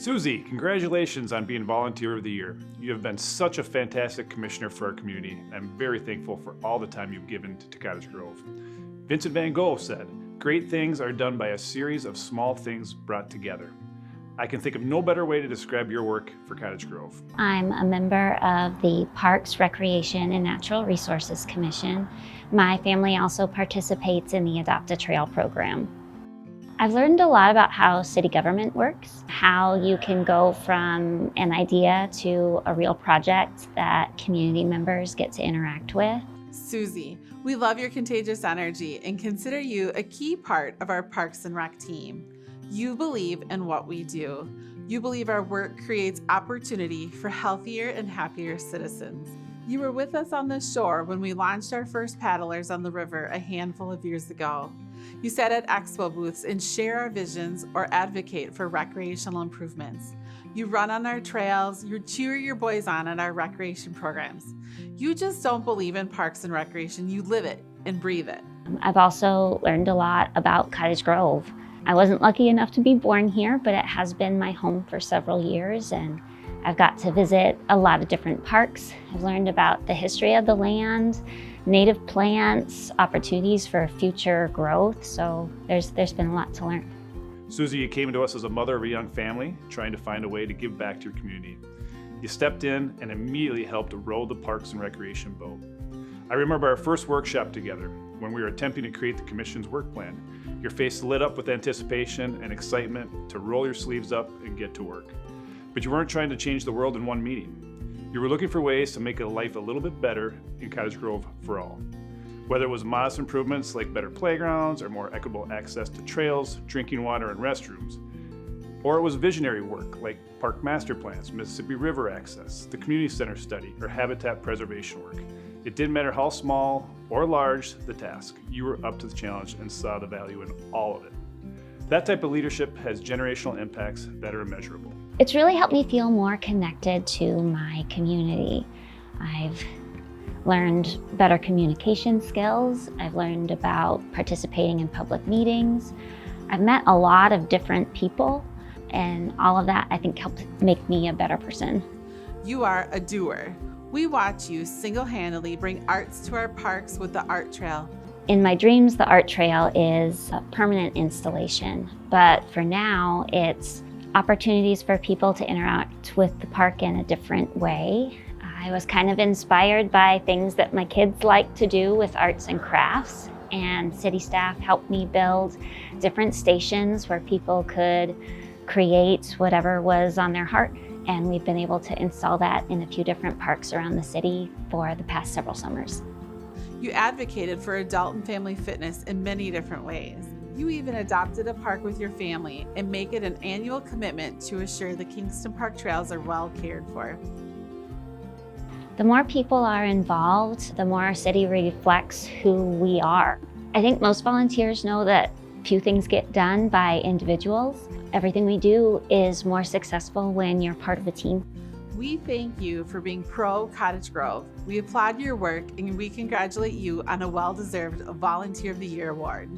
Susie, congratulations on being Volunteer of the Year. You have been such a fantastic commissioner for our community. I'm very thankful for all the time you've given to Cottage Grove. Vincent van Gogh said, "Great things are done by a series of small things brought together." I can think of no better way to describe your work for Cottage Grove. I'm a member of the Parks, Recreation, and Natural Resources Commission. My family also participates in the Adopt a Trail program. I've learned a lot about how city government works, how you can go from an idea to a real project that community members get to interact with. Susie, we love your contagious energy and consider you a key part of our Parks and Rec team. You believe in what we do. You believe our work creates opportunity for healthier and happier citizens. You were with us on the shore when we launched our first paddlers on the river a handful of years ago. You sat at expo booths and share our visions or advocate for recreational improvements. You run on our trails, you cheer your boys on at our recreation programs. You just don't believe in parks and recreation, you live it and breathe it. I've also learned a lot about Cottage Grove. I wasn't lucky enough to be born here, but it has been my home for several years, and I've got to visit a lot of different parks. I've learned about the history of the land, native plants, opportunities for future growth, so there's been a lot to learn. Susie, you came to us as a mother of a young family, trying to find a way to give back to your community. You stepped in and immediately helped row the Parks and Recreation boat. I remember our first workshop together, when we were attempting to create the Commission's work plan. Your face lit up with anticipation and excitement to roll your sleeves up and get to work. But you weren't trying to change the world in one meeting. You were looking for ways to make life a little bit better in Cottage Grove for all. Whether it was modest improvements like better playgrounds or more equitable access to trails, drinking water, and restrooms, or it was visionary work like park master plans, Mississippi River access, the community center study, or habitat preservation work. It didn't matter how small or large the task, you were up to the challenge and saw the value in all of it. That type of leadership has generational impacts that are immeasurable. It's really helped me feel more connected to my community. I've learned better communication skills. I've learned about participating in public meetings. I've met a lot of different people, and all of that I think helped make me a better person. You are a doer. We watch you single-handedly bring arts to our parks with the Art Trail. In my dreams, the Art Trail is a permanent installation, but for now, it's opportunities for people to interact with the park in a different way. I was kind of inspired by things that my kids like to do with arts and crafts, and city staff helped me build different stations where people could create whatever was on their heart. And we've been able to install that in a few different parks around the city for the past several summers. You advocated for adult and family fitness in many different ways. You even adopted a park with your family and make it an annual commitment to assure the Kingston Park trails are well cared for. The more people are involved, the more our city reflects who we are. I think most volunteers know that few things get done by individuals. Everything we do is more successful when you're part of a team. We thank you for being pro Cottage Grove. We applaud your work and we congratulate you on a well-deserved Volunteer of the Year award.